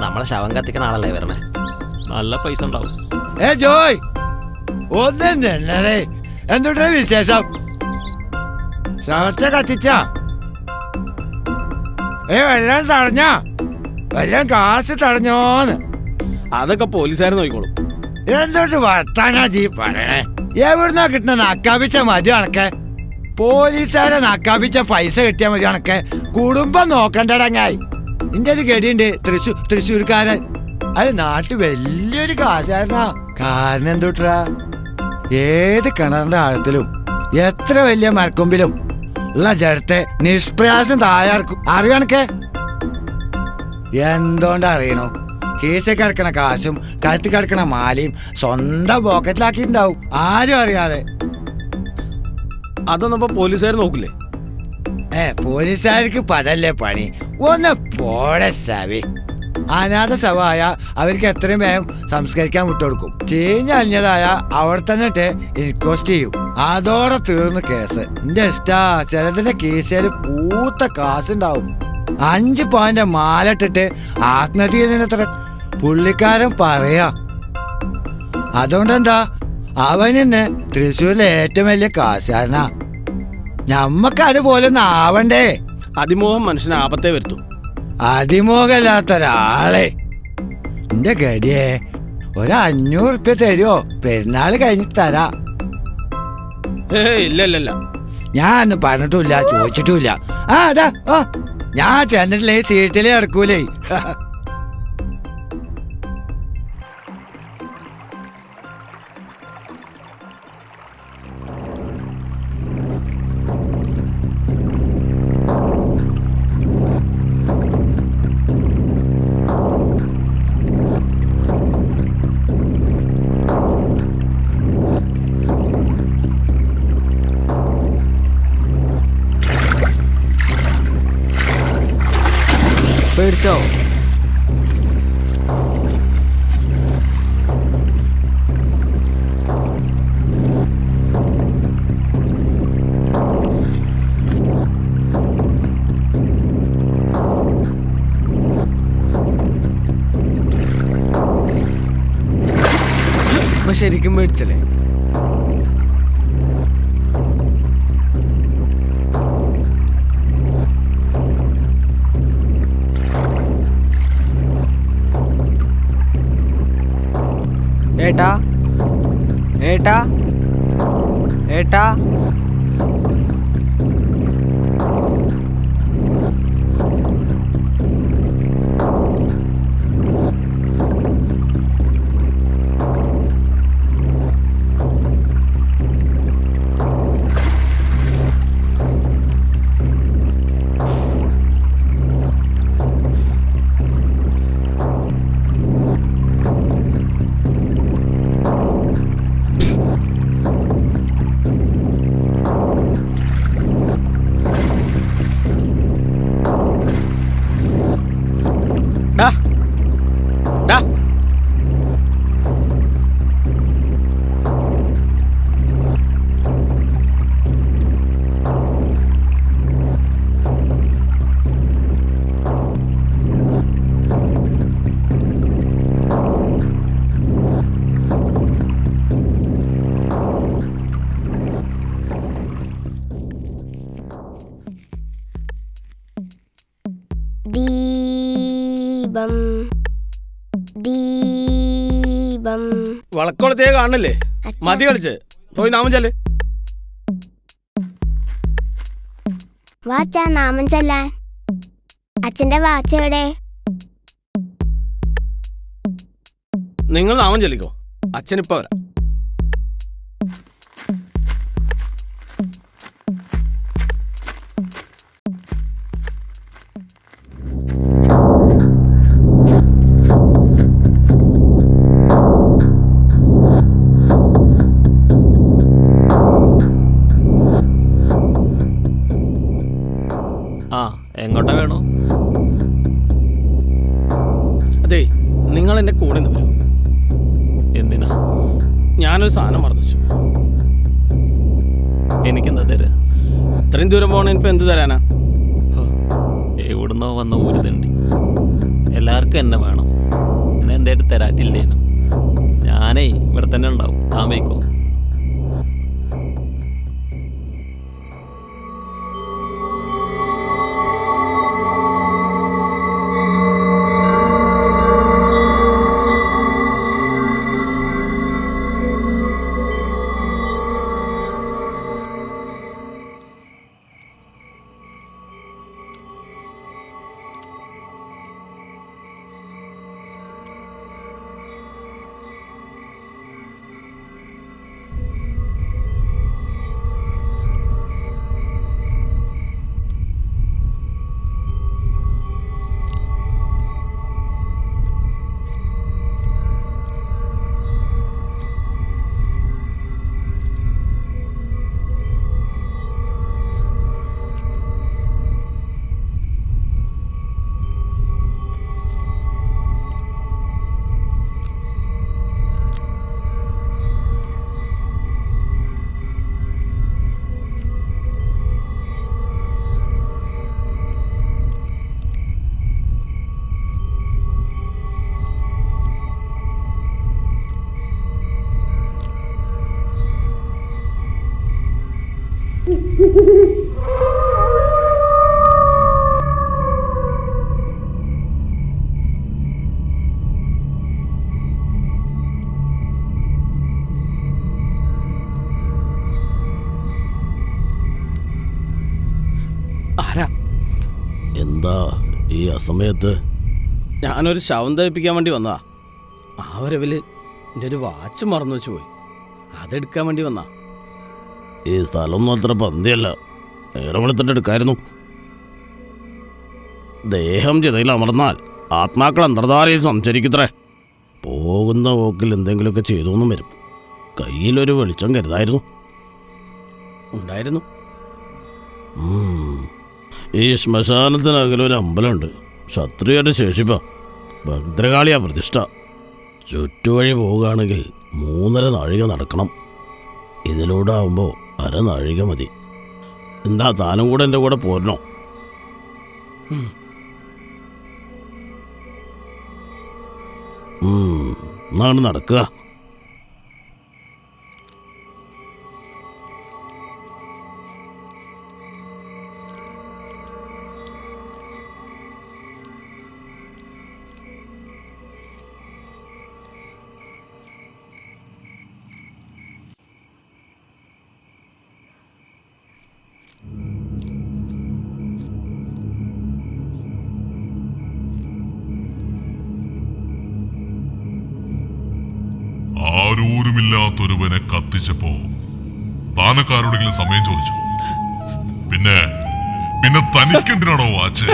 നമ്മളെ ശവം കത്തിക്കണ ആളല്ലേ വരണേ? നല്ല പൈസ ഉണ്ടാവും. ജോയ് ഒന്നും എന്തുട്ടേ വിശേഷം? ശവത്തെ കത്തിച്ച വെള്ളം തടഞ്ഞ വെള്ളം കാശ് തടഞ്ഞോന്ന്? അതൊക്കെ പോലീസുകാർ നോക്കിക്കോളും. എന്തൊട്ട് വർത്താനാ ജീ പറയണേ? എവിടുന്നാ കിട്ടുന്ന നക്കാപ്പിച്ച മതി കണക്കെ? പോലീസുകാരെ നക്കാപ്പിച്ച പൈസ കിട്ടിയാ മതി കണക്കെ? കുടുംബം നോക്കണ്ടടങ്ങായി. ഇന്റെ ഒരു ഗടിയുണ്ട് തൃശ്ശൂർക്കാരൻ. അത് നാട്ടിൽ വലിയൊരു കാശായിരുന്നാ. കാരണം എന്തുട്ടാ, ഏത് കിണറിന്റെ ആഴത്തിലും എത്ര വലിയ മരക്കൊമ്പിലും ഉള്ള ജഡത്തെ നിഷ്പ്രയാസം താഴെക്കും. അറിയണക്കെ എന്തോണ്ട് അറിയണോ? കേസിൽ കിടക്കണ കാശും കഴുത്തി കിടക്കണ മാലയും സ്വന്തം പോക്കറ്റിലാക്കിയിട്ടുണ്ടാവും, ആരും അറിയാതെ. അതൊന്നും ഇപ്പൊ പോലീസുകാർ നോക്കില്ലേ? പോലീസുകാർക്ക് പതല്ലേ പണി. ഒന്ന് പോടെ സവി. അനാഥ ശവമായ അവർക്ക് എത്രയും വേഗം സംസ്കരിക്കാൻ വിട്ടുകൊടുക്കും. ചീഞ്ഞഴിഞ്ഞതായ അവിടെ തന്നെ ഇട്ട് ഇൻക്വസ്റ്റ് ചെയ്യും. അതോടെ തീർന്നു കേസ്. എന്റെ ഇഷ്ടാ, ചിലതിന്റെ കേസിൽ പൂത്ത കാശുണ്ടാവും. 5 പവന്റെ മാല ഇട്ടിട്ട് ആത്മഹത്യ ചെയ്യുന്നത്ര പുള്ളിക്കാരൻ പറയാ. അതുകൊണ്ടെന്താ, അവനെന്നെ തൃശ്ശൂരിലെ ഏറ്റവും വലിയ കാശാരനാ. ഞമ്മക്ക് അതുപോലെ ഒന്നും ആവണ്ടേ? അതിമോഹം മനുഷ്യന് ആപത്തെ വരുത്തും. അതിമോഹമില്ലാത്ത ഒരാളെ എന്റെ ഗടിയെ $500 തരുമോ? പെരുന്നാൾ കഴിഞ്ഞിട്ട് തരാ. ഇല്ല ഞാൻ പറഞ്ഞിട്ടുമില്ല, ചോദിച്ചിട്ടുമില്ല. അതാ ഞാൻ ചെന്നിട്ടില്ലേ സീറ്റിലേ നടക്കൂലേ. പേടിച്ചോ? ശരിക്കും പേടിച്ചല്ലേ? ഏട്ടാ ഏട്ടാ ഏട്ടാ ദീപം ദീപം. വളക്കോളത്തേ കാണണില്ലേ? മതി കളിച്ച് പോയി നാമം ചൊല്ല്. വാച്ചാ നാമം ചൊല്ലാൻ. അച്ഛന്റെ വാച്ച് എവിടെ? നിങ്ങൾ നാമം ചൊല്ലിക്കോ, അച്ഛനിപ്പോ വരാം. ആ എങ്ങോട്ടാ വേണോ? അതെ, നിങ്ങൾ എൻ്റെ കൂടെ നിന്ന് വരൂ. എന്തിനാ? ഞാനൊരു സാധനം മറന്നു വെച്ചു. എനിക്കെന്താ തരാ? ഇത്രയും ദൂരം പോകണ ഇപ്പം എന്ത് തരാനാ? എവിടുന്നോ വന്ന ഒരു തണ്ടി. എല്ലാവർക്കും എന്നെ വേണം. എന്നെ എന്തായിട്ട് തരാറ്റില്ലേനും. ഞാനേ ഇവിടെ തന്നെ ഉണ്ടാവും. താൻ വയ്ക്കോ. ആരാ? എന്താ ഈ അസമയത്ത്? ഞാനൊരു ശവം തയ്പ്പിക്കാൻ വേണ്ടി വന്നതാ. ആ വരവില് എൻ്റെ ഒരു വാച്ച് മറന്നു വെച്ച് പോയി. അതെടുക്കാൻ വേണ്ടി വന്നാ. ഈ സ്ഥലമൊന്നും അത്ര പന്തിയല്ല. നേരം വെളുത്തിട്ട് എടുക്കായിരുന്നു. ദേഹം ചിതയിൽ അമർന്നാൽ ആത്മാക്കൾ അന്തർധാരയിൽ സംചരിക്കത്രേ. പോകുന്ന പോക്കിൽ എന്തെങ്കിലുമൊക്കെ ചെയ്തൊന്നും വരും. കയ്യിലൊരു വെളിച്ചം കരുതായിരുന്നു. ഉണ്ടായിരുന്നു. ഈ ശ്മശാനത്തിനകലൊരു അമ്പലമുണ്ട്. ക്ഷത്രിയരുടെ ശേഷിപ്പാ. ഭദ്രകാളിയാ പ്രതിഷ്ഠ. ചുറ്റുവഴി പോവുകയാണെങ്കിൽ 3.5 നാഴിക നടക്കണം. ഇതിലൂടെ ആവുമ്പോൾ 1/2 നാഴിക മതി. എന്താ താനും കൂടെ എൻ്റെ കൂടെ പോരണോ? എന്നാണ് നടക്കുക. ആരോരുമില്ലാത്തൊരുവനെ കത്തിച്ചപ്പോ താനക്കാരോടെങ്കിലും സമയം ചോദിച്ചു? പിന്നെ പിന്നെ തനിക്കെന്തിനാണോ വാച്ച്?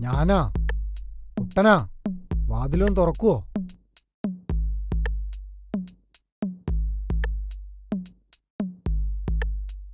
ഞാനാ കുട്ടനാ, വാതിലൊന്ന് തുറക്കുവോ?